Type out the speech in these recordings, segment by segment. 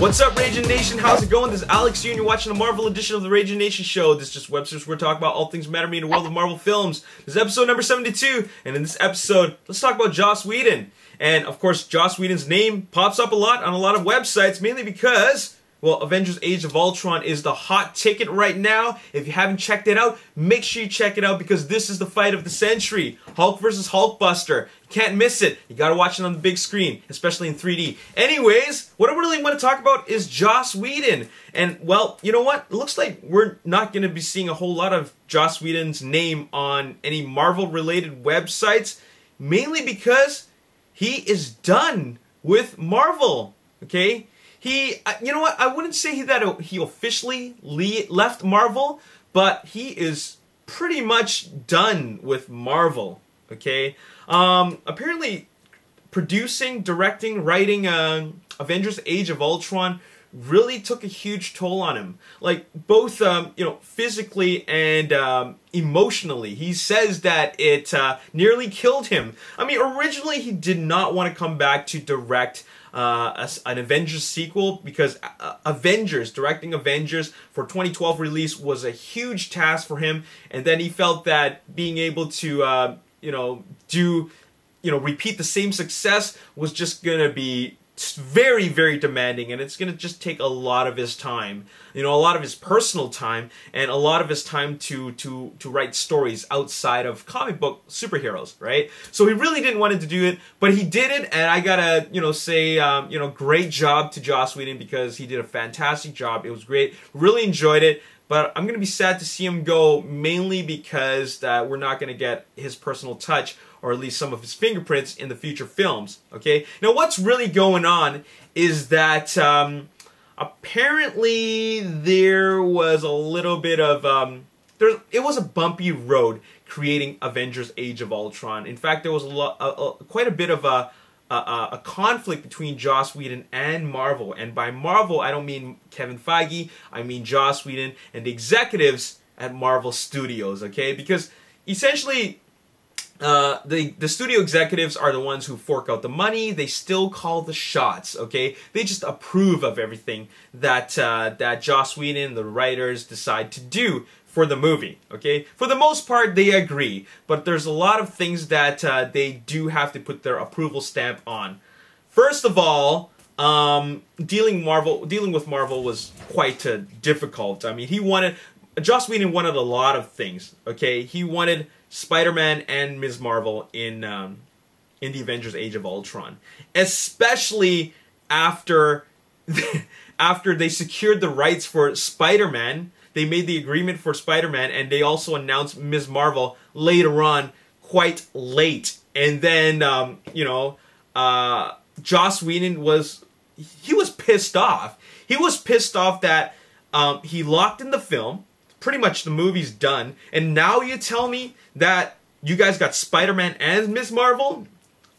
What's up, Ragin Nation? How's it going? This is Alex here, and you're watching the Marvel edition of the Ragin Nation show. This is just websites where we talk about all things matter me in the world of Marvel films. This is episode number 72, and in this episode, let's talk about Joss Whedon. And of course, Joss Whedon's name pops up a lot on a lot of websites, mainly because, well, Avengers Age of Ultron is the hot ticket right now. If you haven't checked it out, make sure you check it out because this is the fight of the century. Hulk versus Hulkbuster. You can't miss it. You gotta watch it on the big screen, especially in 3D. Anyways, what I really want to talk about is Joss Whedon. And, well, you know what? It looks like we're not going to be seeing a whole lot of Joss Whedon's name on any Marvel-related websites, mainly because he is done with Marvel, okay? You know what, I wouldn't say that he officially left Marvel, but he is pretty much done with Marvel, okay? Apparently, producing, directing, writing Avengers Age of Ultron really took a huge toll on him. Like, both, you know, physically and emotionally. He says that it nearly killed him. I mean, originally he did not want to come back to direct an Avengers sequel because directing Avengers for 2012 release was a huge task for him, and then he felt that being able to repeat the same success was just gonna be very, very demanding, and it's gonna just take a lot of his time, you know, a lot of his personal time, and a lot of his time to write stories outside of comic book superheroes, right? So he really didn't want to do it, but he did it, and I gotta, say, great job to Joss Whedon because he did a fantastic job. It was great, really enjoyed it. But I'm going to be sad to see him go, mainly because we're not going to get his personal touch, or at least some of his fingerprints in the future films, okay? Now, what's really going on is that apparently there was a little bit of... it was a bumpy road creating Avengers Age of Ultron. In fact, there was quite a bit of a conflict between Joss Whedon and Marvel. And by Marvel, I don't mean Kevin Feige, I mean Joss Whedon and the executives at Marvel Studios, okay? Because essentially, the studio executives are the ones who fork out the money. They still call the shots, okay? They just approve of everything that Joss Whedon and the writers decide to do for the movie, okay? For the most part, they agree, but there's a lot of things that they do have to put their approval stamp on. First of all, dealing with Marvel was quite difficult. I mean, Joss Whedon wanted a lot of things, okay? He wanted Spider-Man and Ms. Marvel in the Avengers Age of Ultron, especially after they secured the rights for Spider-Man. They made the agreement for Spider-Man, and they also announced Ms. Marvel later on, quite late. And then, Joss Whedon was pissed off. He was pissed off that he locked in the film. Pretty much the movie's done. And now you tell me that you guys got Spider-Man and Ms. Marvel?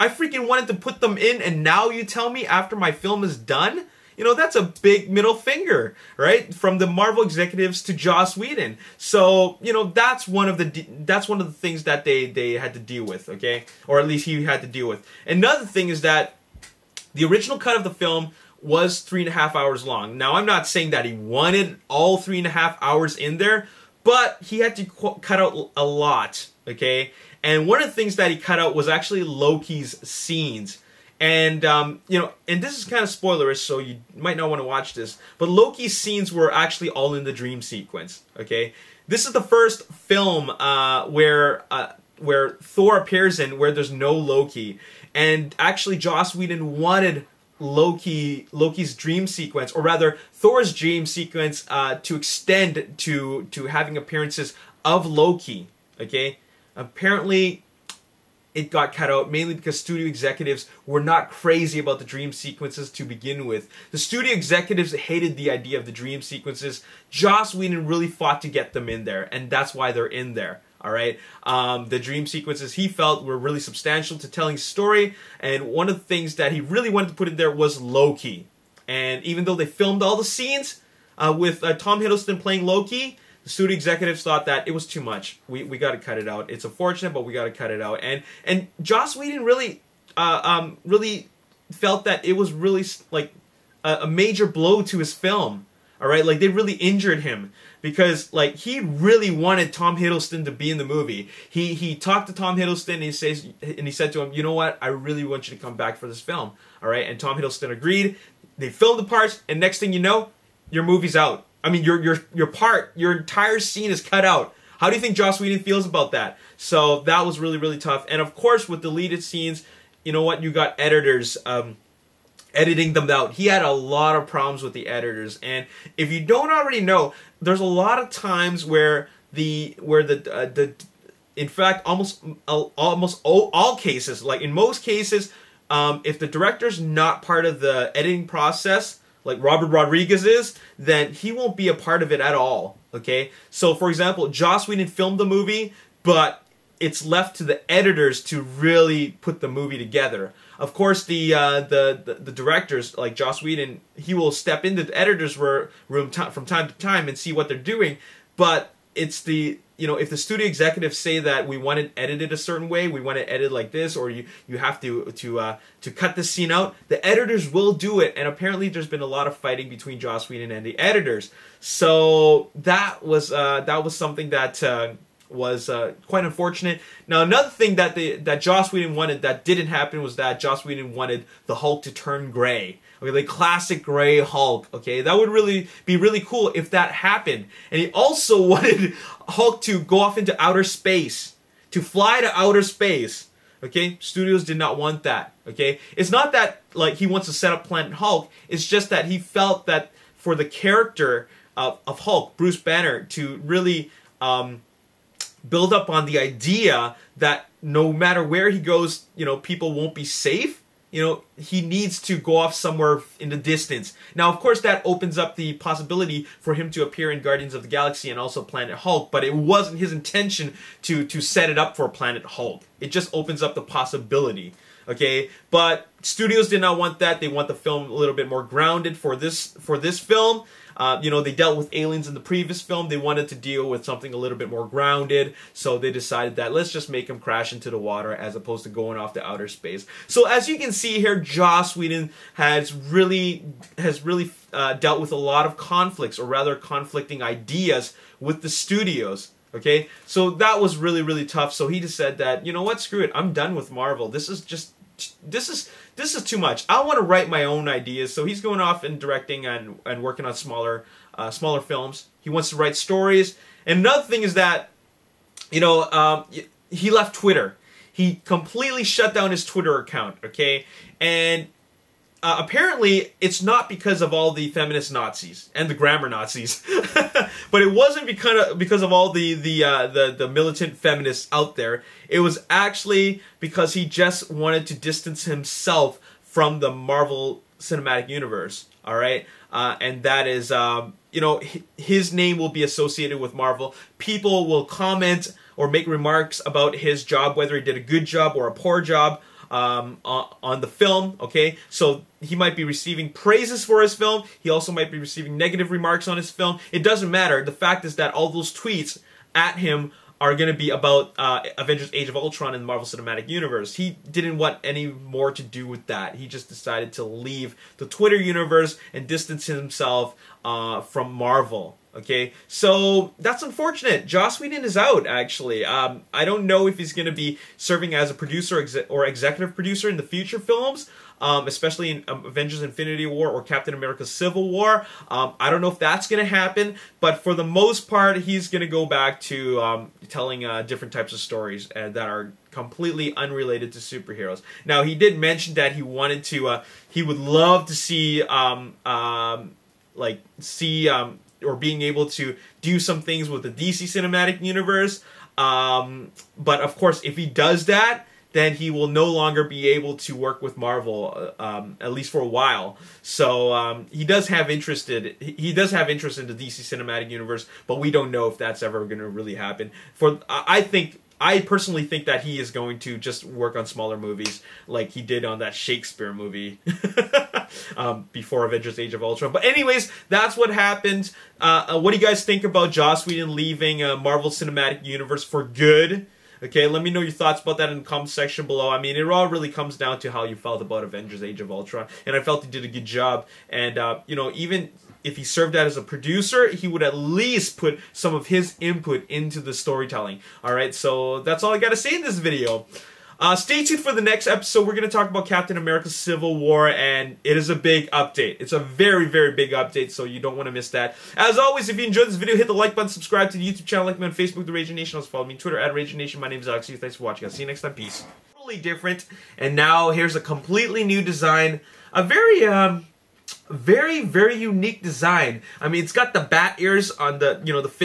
I freaking wanted to put them in, and now you tell me after my film is done? You know, that's a big middle finger, right? From the Marvel executives to Joss Whedon. So, you know, that's one of the things that they had to deal with, okay? Or at least he had to deal with. Another thing is that the original cut of the film was 3.5 hours long. Now, I'm not saying that he wanted all 3.5 hours in there, but he had to cut out a lot, okay? And one of the things that he cut out was actually Loki's scenes. And, and this is kind of spoilerish, so you might not want to watch this, but Loki's scenes were actually all in the dream sequence, okay? This is the first film where Thor appears in where there's no Loki. And actually, Joss Whedon wanted Loki's dream sequence, or rather, Thor's dream sequence to extend to having appearances of Loki, okay? Apparently, it got cut out mainly because studio executives were not crazy about the dream sequences to begin with. The studio executives hated the idea of the dream sequences. Joss Whedon really fought to get them in there, and that's why they're in there. Alright? The dream sequences he felt were really substantial to telling story, and one of the things that he really wanted to put in there was Loki. And even though they filmed all the scenes with Tom Hiddleston playing Loki, the studio executives thought that it was too much. We got to cut it out. It's unfortunate, but we got to cut it out. And Joss Whedon really felt that it was really like a major blow to his film. All right, like they really injured him because like he really wanted Tom Hiddleston to be in the movie. He talked to Tom Hiddleston and he said to him, you know what, I really want you to come back for this film. All right, and Tom Hiddleston agreed. They filmed the parts, and next thing you know, your movie's out. I mean, your entire scene is cut out. How do you think Joss Whedon feels about that? So that was really, really tough. And of course, with deleted scenes, you know what? You got editors editing them out. He had a lot of problems with the editors. And if you don't already know, there's a lot of times where in fact, almost all cases, like in most cases, if the director's not part of the editing process, like Robert Rodriguez is, then he won't be a part of it at all, okay? So, for example, Joss Whedon filmed the movie, but it's left to the editors to really put the movie together. Of course, the directors, like Joss Whedon, he will step into the editor's room from time to time and see what they're doing, but it's the, you know, if the studio executives say that we want it edited a certain way, we want it edited like this, or you have to cut this scene out, the editors will do it. And apparently there's been a lot of fighting between Joss Whedon and the editors. So that was something that was quite unfortunate. Now another thing that Joss Whedon wanted that didn't happen was that Joss Whedon wanted the Hulk to turn gray. Okay, the classic gray Hulk. Okay, that would really be really cool if that happened. And he also wanted Hulk to go off into outer space, to fly to outer space. Okay, studios did not want that. Okay, it's not that like he wants to set up Planet Hulk. It's just that he felt that for the character of Hulk, Bruce Banner, to really build up on the idea that no matter where he goes, you know, people won't be safe. You know, he needs to go off somewhere in the distance. Now, of course, that opens up the possibility for him to appear in Guardians of the Galaxy and also Planet Hulk, but it wasn't his intention to set it up for Planet Hulk. It just opens up the possibility, okay? But studios did not want that. They want the film a little bit more grounded for this film. You know, they dealt with aliens in the previous film. They wanted to deal with something a little bit more grounded, so they decided that let's just make him crash into the water as opposed to going off to outer space. So as you can see here, Joss Whedon has really dealt with a lot of conflicts, or rather conflicting ideas with the studios. Okay, so that was really, really tough. So he just said that, you know what, screw it, I'm done with Marvel. This is too much. I want to write my own ideas. So he's going off and directing and working on smaller films. He wants to write stories. And another thing is that, you know, he left Twitter. He completely shut down his Twitter account. Okay, and apparently it's not because of all the feminist Nazis and the grammar Nazis, but it wasn't because of all the militant feminists out there. It was actually because he just wanted to distance himself from the Marvel Cinematic Universe. All right, and that is, you know, his name will be associated with Marvel. People will comment or make remarks about his job, whether he did a good job or a poor job on the film. Okay, so he might be receiving praises for his film. He also might be receiving negative remarks on his film. It doesn't matter. The fact is that all those tweets at him are going to be about Avengers Age of Ultron in the Marvel Cinematic Universe. He didn't want any more to do with that. He just decided to leave the Twitter universe and distance himself from Marvel. Okay, so that's unfortunate. Joss Whedon is out, actually. I don't know if he's going to be serving as a producer or executive producer in the future films, especially in Avengers Infinity War or Captain America Civil War. I don't know if that's going to happen, but for the most part, he's going to go back to telling different types of stories that are completely unrelated to superheroes. Now, he did mention that he wanted to, he would love to see, or being able to do some things with the DC Cinematic Universe. But of course, if he does that, then he will no longer be able to work with Marvel, at least for a while. So he does have interest in the DC Cinematic Universe, but we don't know if that's ever going to really happen. I personally think that he is going to just work on smaller movies like he did on that Shakespeare movie before Avengers Age of Ultron. But anyways, that's what happened. What do you guys think about Joss Whedon leaving Marvel Cinematic Universe for good? Okay, let me know your thoughts about that in the comment section below. I mean, it all really comes down to how you felt about Avengers Age of Ultron, and I felt he did a good job. And you know, even if he served that as a producer, he would at least put some of his input into the storytelling. Alright, so that's all I gotta say in this video. Stay tuned for the next episode. We're going to talk about Captain America Civil War, and it is a big update. It's a very, very big update, so you don't want to miss that. As always, if you enjoyed this video, hit the like button, subscribe to the YouTube channel, like me on Facebook, The Ragin Nation. Also follow me on Twitter, @RaginNation. My name is Alex. Thanks for watching. I'll see you next time. Peace. Totally different, and now here's a completely new design. A very, very unique design. I mean, it's got the bat ears on the, you know, the fin.